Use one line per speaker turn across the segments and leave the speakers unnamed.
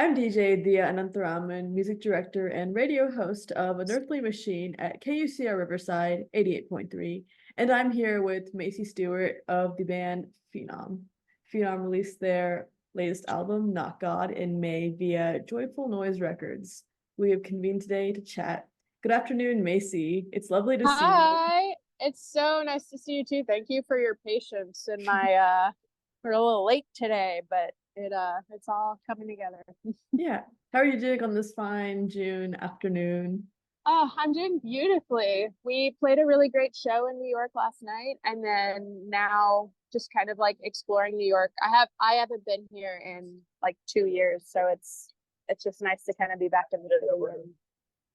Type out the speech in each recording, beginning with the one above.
I'm DJ Diya Anantharaman, music director and radio host of An Earthly Machine at KUCR Riverside 88.3, and I'm here with Macie Stewart of the band Finom. Finom released their latest album, Not God, in May via Joyful Noise Records. We have convened today to chat. Good afternoon, Macie. It's lovely to see you.
Hi, it's so nice to see you too. Thank you for your patience and my we're a little late today, but it's all coming together.
Yeah. How are you doing on this fine June afternoon?
Oh, I'm doing beautifully. We played a really great show in New York last night, and then now just kind of like exploring New York. I haven't been here in like 2 years, so it's just nice to kind of be back in the city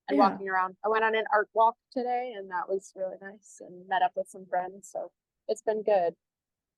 and
Yeah.
walking around. I went on an art walk today, and that was really nice, and met up with some friends, so it's been good.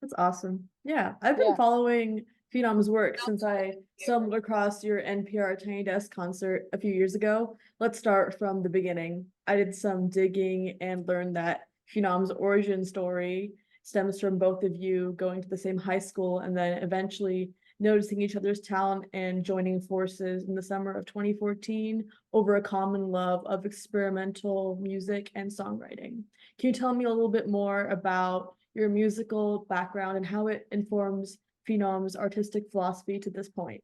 That's awesome. Yeah, I've been
Yeah.
following Phenom's work since I stumbled across your NPR Tiny Desk concert a few years ago. Let's start from the beginning. I did some digging and learned that Phenom's origin story stems from both of you going to the same high school and then eventually noticing each other's talent and joining forces in the summer of 2014 over a common love of experimental music and songwriting. Can you tell me a little bit more about your musical background and how it informs Phenom's artistic philosophy to this point?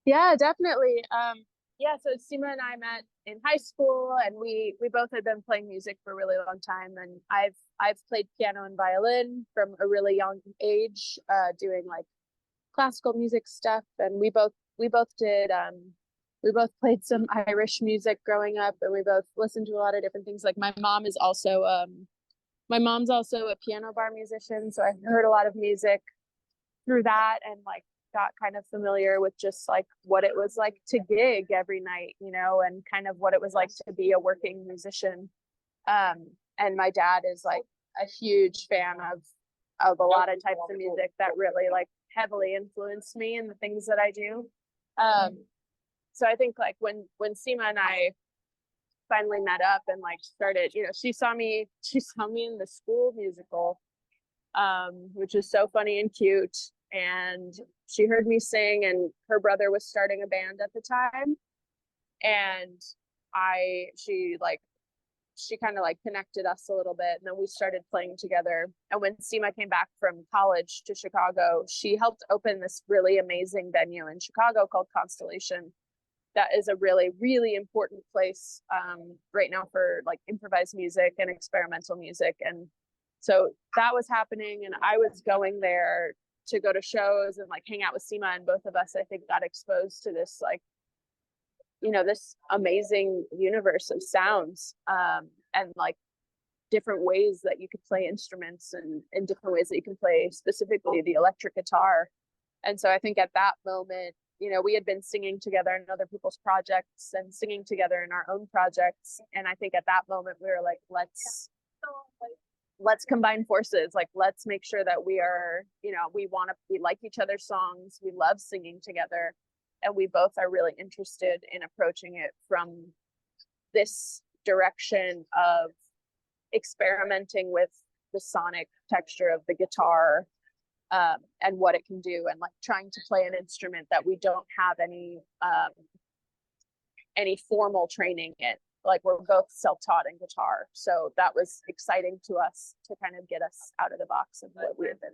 Yeah, definitely. Yeah, so Sima and I met in high school, and we both had been playing music for a really long time, and I've played piano and violin from a really young age, doing like classical music stuff, and we both played some Irish music growing up, and we both listened to a lot of different things. Like my mom's also a piano bar musician, so I heard a lot of music through that, and like got kind of familiar with just like what it was like to gig every night, and kind of what it was like to be a working musician. And my dad is like a huge fan of a lot of types of music that really like heavily influenced me in the things that I do. So I think like when Sima and I finally met up and like started, she saw me in the school musical, which is so funny and cute. And she heard me sing, and her brother was starting a band at the time. And she kind of like connected us a little bit, and then we started playing together. And when Sima came back from college to Chicago, she helped open this really amazing venue in Chicago called Constellation. That is a really, really important place right now for like improvised music and experimental music. And so that was happening, and I was going there to go to shows and like hang out with Sima, and both of us, I think, got exposed to this like, this amazing universe of sounds, and like different ways that you could play instruments, and different ways that you can play specifically the electric guitar. And so I think at that moment, we had been singing together in other people's projects and singing together in our own projects. And I think at that moment we were like, let's combine forces. Like, let's make sure that we are, we like each other's songs. We love singing together. And we both are really interested in approaching it from this direction of experimenting with the sonic texture of the guitar, and what it can do, and like trying to play an instrument that we don't have any formal training in. Like, we're both self-taught in guitar, so that was exciting to us to kind of get us out of the box of what we had been.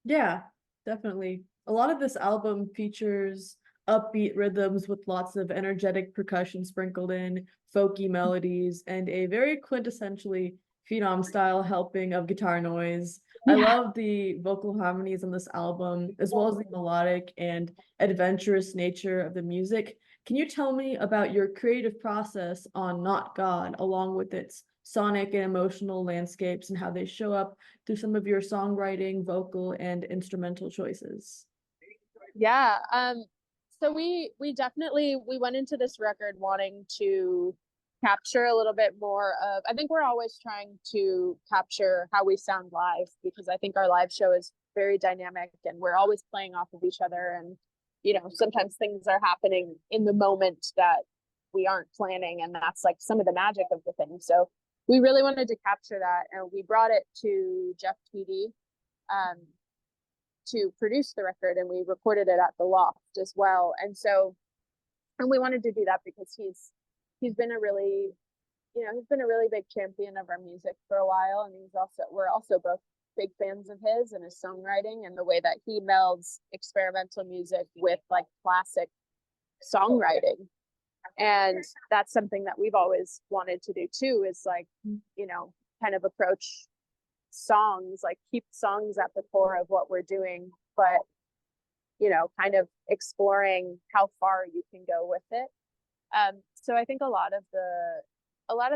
Yeah, definitely. A lot of this album features upbeat rhythms with lots of energetic percussion sprinkled in, folky melodies, and a very quintessentially Phenom style helping of guitar noise. I love the vocal harmonies on this album, as well as the melodic and adventurous nature of the music. Can you tell me about your creative process on Not God, along with its sonic and emotional landscapes and how they show up through some of your songwriting, vocal, and instrumental choices?
Yeah. So we definitely we went into this record wanting to capture a little bit more of, I think we're always trying to capture how we sound live, because I think our live show is very dynamic, and we're always playing off of each other. And sometimes things are happening in the moment that we aren't planning, and that's like some of the magic of the thing. So we really wanted to capture that, and we brought it to Jeff Tweedy, um, to produce the record, and we recorded it at the Loft as well. And we wanted to do that because he's been a really, he's been a really big champion of our music for a while, and we're also both big fans of his and his songwriting and the way that he melds experimental music with like classic songwriting. And that's something that we've always wanted to do too, is like, kind of approach songs, like keep songs at the core of what we're doing, but kind of exploring how far you can go with it. So I think a lot of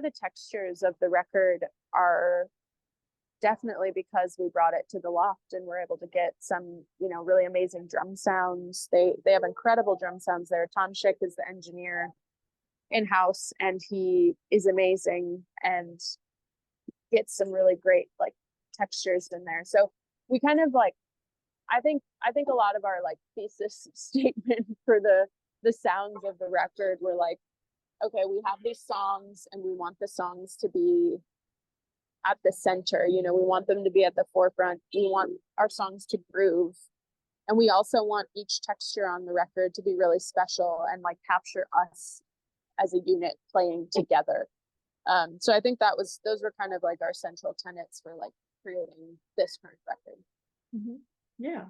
the textures of the record are definitely because we brought it to the Loft and we're able to get some, really amazing drum sounds. They have incredible drum sounds there. Tom Schick is the engineer in-house, and he is amazing and gets some really great like textures in there. So we kind of like, I think a lot of our like thesis statement for the sounds of the record were like, okay, we have these songs and we want the songs to be at the center, we want them to be at the forefront. We want our songs to groove. And we also want each texture on the record to be really special and like capture us as a unit playing together. So I think those were kind of like our central tenets for like creating this current record.
Mm-hmm. Yeah.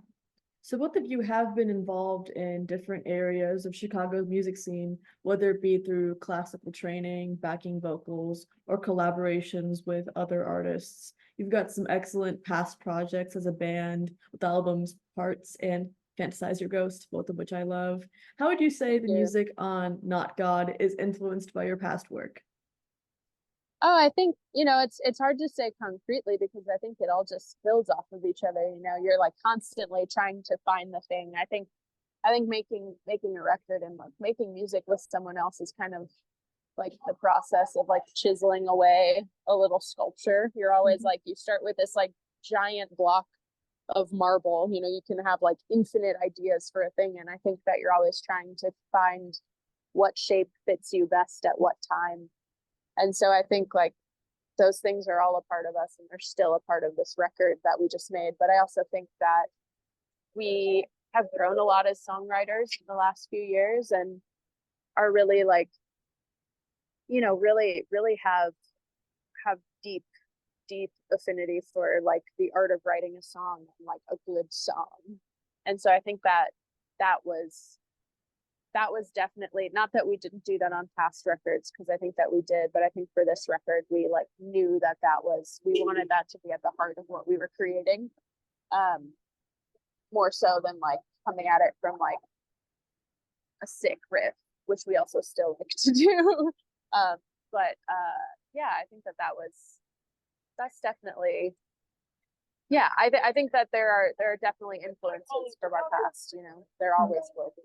So both of you have been involved in different areas of Chicago's music scene, whether it be through classical training, backing vocals, or collaborations with other artists. You've got some excellent past projects as a band with albums Parts and Fantasize Your Ghost, both of which I love. How would you say the music on Not God is influenced by your past work?
Oh, I think, it's hard to say concretely because I think it all just builds off of each other. You're like constantly trying to find the thing. I think making a record and like making music with someone else is kind of like the process of like chiseling away a little sculpture. You're always like, you start with this like giant block of marble, you can have like infinite ideas for a thing. And I think that you're always trying to find what shape fits you best at what time. And so I think like those things are all a part of us and they're still a part of this record that we just made. But I also think that we have grown a lot as songwriters in the last few years and are really like, really have deep affinity for like the art of writing a song and like a good song. And so I think that was definitely, not that we didn't do that on past records, because I think that we did, but I think for this record, we like knew that we wanted that to be at the heart of what we were creating, more so than like coming at it from like a sick riff, which we also still like to do. Yeah, I think that's definitely, yeah, I think that there are definitely influences from our past, there always will be.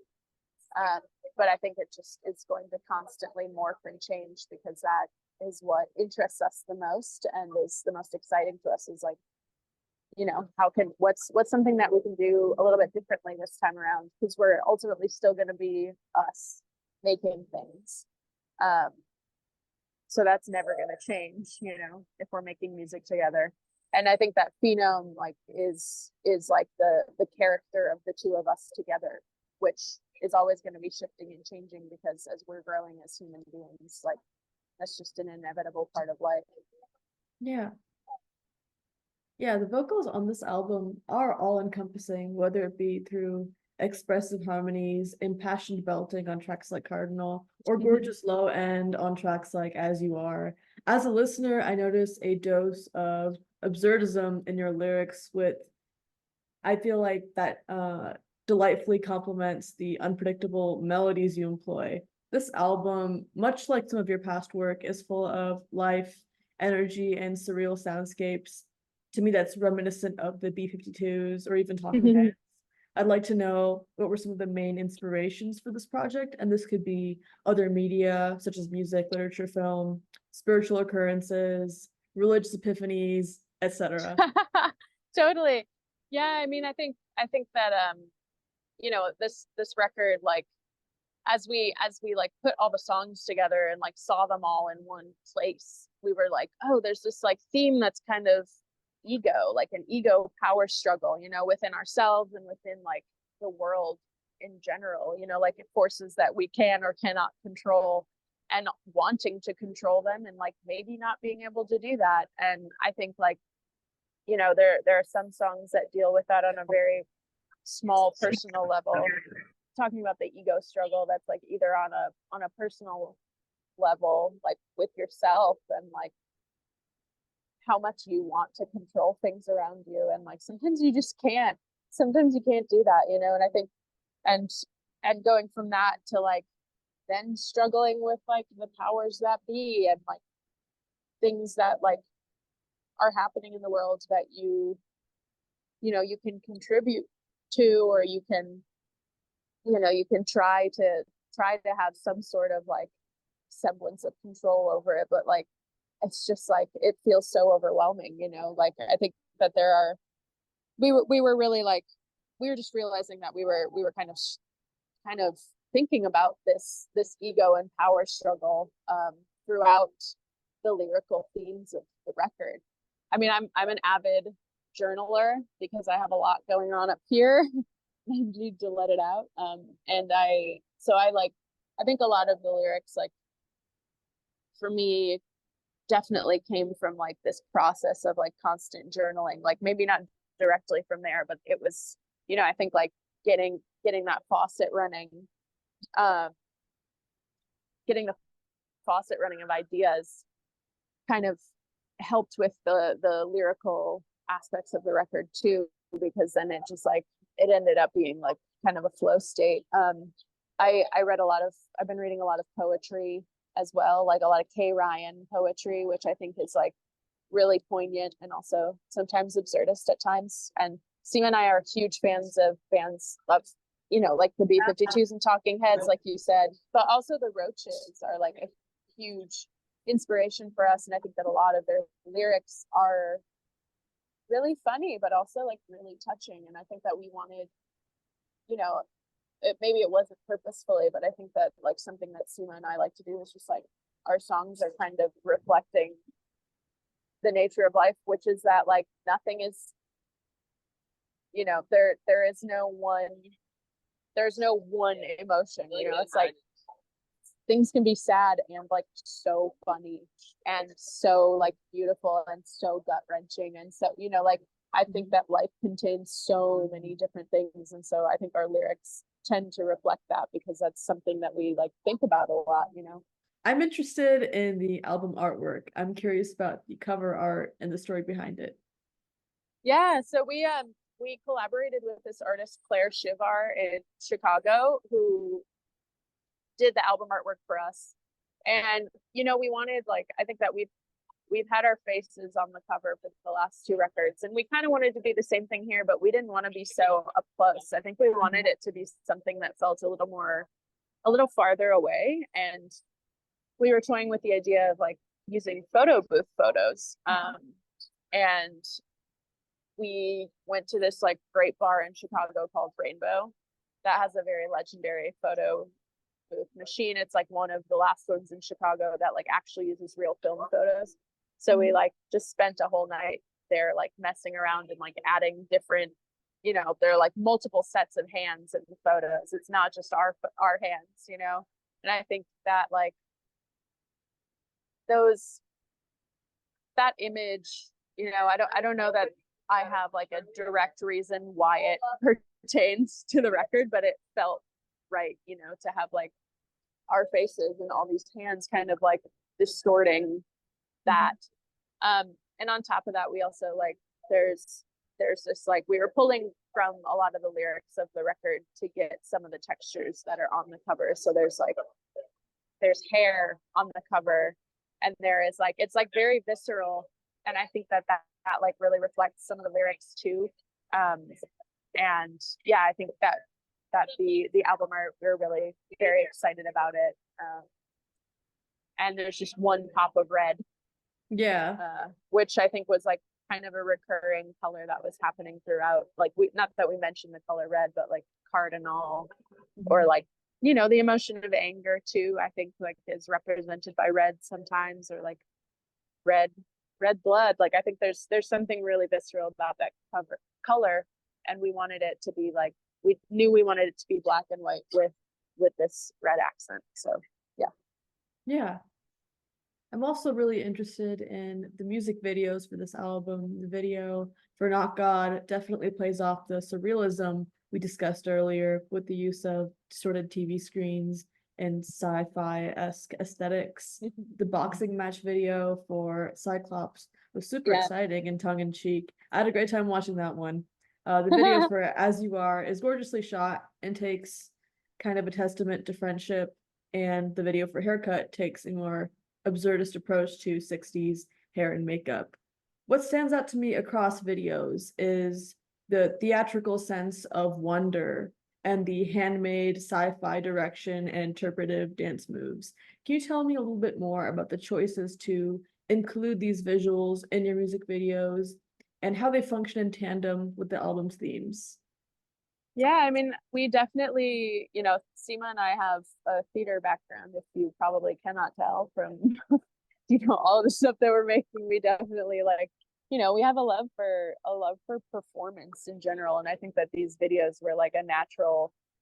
But I think it just is going to constantly morph and change because that is what interests us the most and is the most exciting to us, is like, what's something that we can do a little bit differently this time around, because we're ultimately still going to be us making things. So that's never going to change, if we're making music together. And I think that Finom like is like the character of the two of us together, which is always going to be shifting and changing because as we're growing as human beings, like that's just an inevitable part of life.
Yeah. Yeah, the vocals on this album are all encompassing, whether it be through expressive harmonies, impassioned belting on tracks like Cardinal, or gorgeous low end on tracks like As You Are. As a listener, I noticed a dose of absurdism in your lyrics, I feel like that delightfully complements the unpredictable melodies you employ. This album, much like some of your past work, is full of life, energy, and surreal soundscapes. To me, that's reminiscent of the B-52s or even Talking Heads. I'd like to know what were some of the main inspirations for this project, and this could be other media such as music, literature, film, spiritual occurrences, religious epiphanies, etc.
Totally. Yeah, I mean, I think that this record, like as we like put all the songs together and like saw them all in one place, we were like, oh, there's this like theme that's kind of ego, like an ego power struggle, you know, within ourselves and within like the world in general, you know, like forces that we can or cannot control, and wanting to control them, and like maybe not being able to do that. And I think like, you know, there are some songs that deal with that on a very small personal level, talking about the ego struggle that's like either on a personal level, like with yourself, and like how much you want to control things around you, and like sometimes you just can't, sometimes you can't do that, you know. And I think, and going from that to like then struggling with like the powers that be, and like things that like are happening in the world that you know, you can contribute to, or you can, you know, you can try to have some sort of like semblance of control over it, but like it's just like it feels so overwhelming, you know. Like I think that there are, we were really like, we were just realizing that we were kind of thinking about this ego and power struggle throughout the lyrical themes of the record. I mean, I'm an avid journaler because I have a lot going on up here. I need to let it out. And I like, I think a lot of the lyrics, like for me, definitely came from like this process of like constant journaling, like maybe not directly from there, but it was, you know, I think like getting that faucet running, uh, getting the faucet running of ideas kind of helped with the lyrical aspects of the record too, because then it just like, it ended up being like kind of a flow state. I read a lot of, I've been reading a lot of poetry as well, like a lot of Kay Ryan poetry, which I think is like really poignant and also sometimes absurdist at times. And Sima and I are huge fans of bands of, you know, like the B-52s and Talking Heads, like you said, but also the Roaches are like a huge inspiration for us. And I think that a lot of their lyrics are really funny, but also like really touching. And I think that we wanted, you know, maybe it wasn't purposefully, but I think that like something that Sima and I like to do is just like our songs are kind of reflecting the nature of life, which is that like nothing is, you know, there's no one emotion, you know. It's like things can be sad and like so funny and so like beautiful and so gut wrenching, and so, you know, like I think that life contains so many different things, and so I think our lyrics tend to reflect that because that's something that we like think about a lot, you know.
I'm interested in the album artwork. I'm curious about the cover art and the story behind it.
Yeah, so we collaborated with this artist Claire Shivar in Chicago, who did the album artwork for us. And you know, we wanted, like, I think that we've had our faces on the cover for the last two records, and we kind of wanted to do the same thing here, but we didn't want to be so up close. I think we wanted it to be something that felt a little farther away, and we were toying with the idea of like using photo booth photos. And we went to this like great bar in Chicago called Rainbow that has a very legendary photo booth machine. It's like one of the last ones in Chicago that like actually uses real film photos. So we like just spent a whole night there, like messing around and like adding different, you know, there are like multiple sets of hands in the photos. It's not just our hands, you know. And I think that like that image, you know, I don't know that I have like a direct reason why it pertains to the record, but it felt right, you know, to have like our faces and all these hands kind of like distorting that. And on top of that, we also like there's this like we were pulling from a lot of the lyrics of the record to get some of the textures that are on the cover. So there's hair on the cover, and there is like, it's like very visceral, and I think that like really reflects some of the lyrics too. And yeah, I think that the album art, we're really very excited about it. And there's just one pop of red,
Yeah.
which I think was like kind of a recurring color that was happening throughout. Like, we, not that we mentioned the color red, but like cardinal, or like, you know, the emotion of anger too, I think like is represented by red sometimes, or like red red blood. Like, I think there's something really visceral about that color, and we wanted it to be like, we knew we wanted it to be black and white with this red accent. So
Yeah. I'm also really interested in the music videos for this album. The video for Not God definitely plays off the surrealism we discussed earlier with the use of distorted TV screens and sci-fi-esque aesthetics. The boxing match video for Cyclops was super exciting and tongue-in-cheek. I had a great time watching that one. The video for As You Are is gorgeously shot and takes kind of a testament to friendship, and the video for Haircut takes a more absurdist approach to 60s hair and makeup. What stands out to me across videos is the theatrical sense of wonder and the handmade sci-fi direction and interpretive dance moves. Can you tell me a little bit more about the choices to include these visuals in your music videos and how they function in tandem with the album's themes?
Yeah, I mean, we definitely, Sima and I have a theater background, if you probably cannot tell from, all the stuff that we're making. We definitely we have a love for performance in general. And I think that these videos were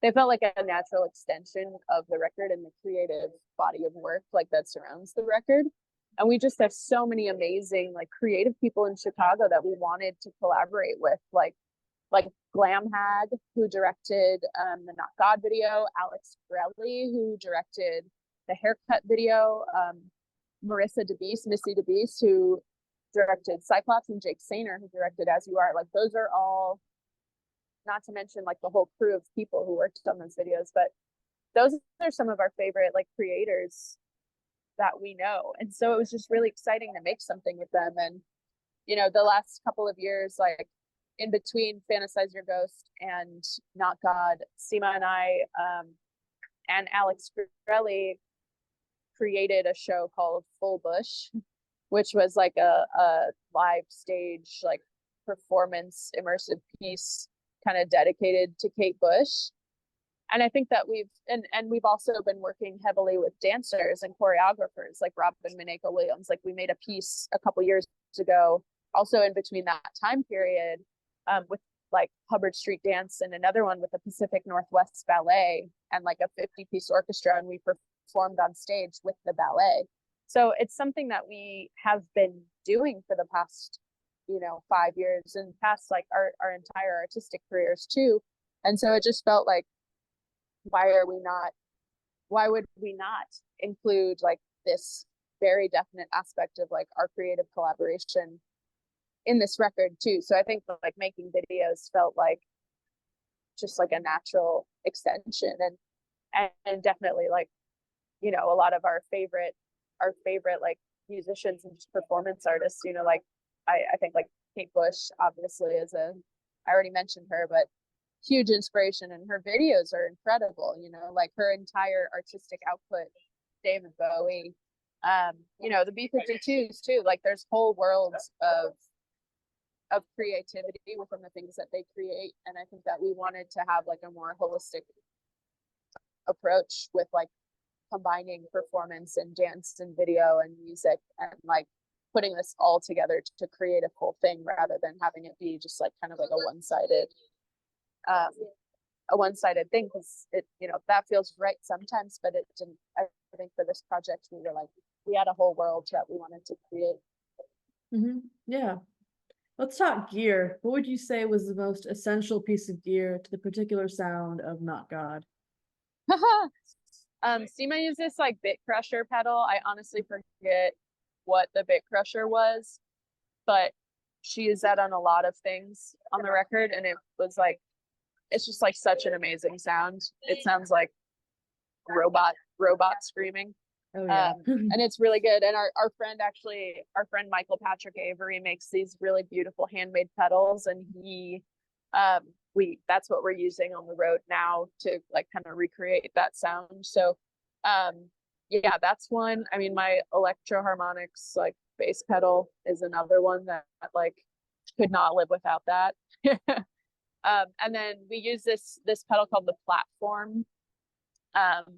they felt like a natural extension of the record and the creative body of work that surrounds the record. And we just have so many amazing creative people in Chicago that we wanted to collaborate with, like Glam Hag, who directed the Not God video, Alex Grelly, who directed the Haircut video, Macie DeBeast, who directed Cyclops, and Jake Sainer, who directed As You Are. Those are all, not to mention the whole crew of people who worked on those videos, but those are some of our favorite creators that we know. And so it was just really exciting to make something with them. And the last couple of years, in between Fantasize Your Ghost and Not God, Sima and I and Alex Grelly created a show called Full Bush, which was a live stage performance immersive piece kind of dedicated to Kate Bush. And I think that we've also been working heavily with dancers and choreographers like Robin Mineko Williams. We made a piece a couple years ago, also in between that time period, with Hubbard Street Dance, and another one with the Pacific Northwest Ballet and a 50-piece orchestra, and we performed on stage with the ballet. So it's something that we have been doing for the past 5 years, and past our entire artistic careers too. And so it just felt why would we not include this very definite aspect of our creative collaboration in this record too. So I think making videos felt just a natural extension, and definitely a lot of our favorite musicians and just performance artists, I think Kate Bush obviously I already mentioned her, but huge inspiration, and her videos are incredible. Her entire artistic output, David Bowie, the B-52s too. There's whole worlds of creativity within the things that they create. And I think that we wanted to have a more holistic approach with combining performance and dance and video and music, and putting this all together to create a full thing, rather than having it be just kind of a one-sided thing, because it that feels right sometimes, but it didn't. I think for this project we were we had a whole world that we wanted to create.
Yeah. Let's talk gear. What would you say was the most essential piece of gear to the particular sound of Not God?
Sima used this bit crusher pedal. I honestly forget what the bit crusher was, but she used that on a lot of things on the record, and it was it's just such an amazing sound. It sounds like robot screaming.
Oh yeah.
And it's really good. And our friend Michael Patrick Avery makes these really beautiful handmade pedals, and that's what we're using on the road now to kind of recreate that sound. So yeah, that's one. I mean, my Electro Harmonics bass pedal is another one that could not live without that. And then we use this pedal called the Platform,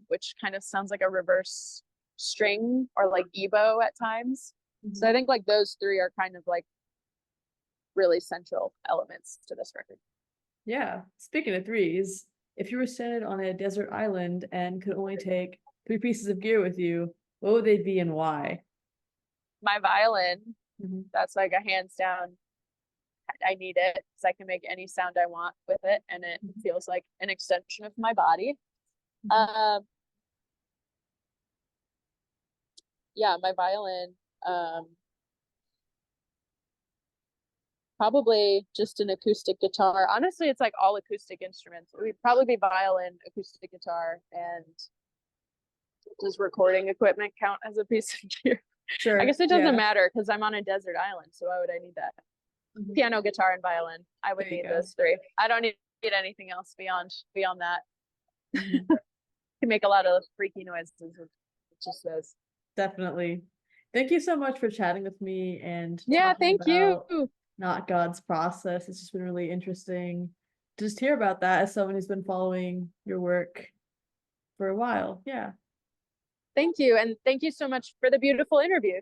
which kind of sounds like a reverse string or ebow at times. So I think like those three are kind of like really central elements to this record.
Yeah. Speaking of threes, if you were stranded on a desert island and could only take 3 pieces of gear with you, what would they be and why?
My violin,
Mhm.
that's like a hands down. I need it because I can make any sound I want with it, and it feels like an extension of my body. Yeah, my violin. Probably just an acoustic guitar. Honestly, it's like all acoustic instruments. It would probably be violin, acoustic guitar, and does recording equipment count as a piece of gear?
Sure.
I guess it
Yeah.
doesn't matter because I'm on a desert island, so why would I need that? Piano, guitar, and violin. I would
There you
need
go.
those three. I don't need anything else beyond that.
Mhm.
Can make a lot of freaky noises with just those.
Definitely. Thank you so much for chatting with me and
Yeah,
talking
thank you.
about Not God's process. It's just been really interesting to just hear about that as someone who's been following your work for a while. Yeah.
Thank you. And thank you so much for the beautiful interview.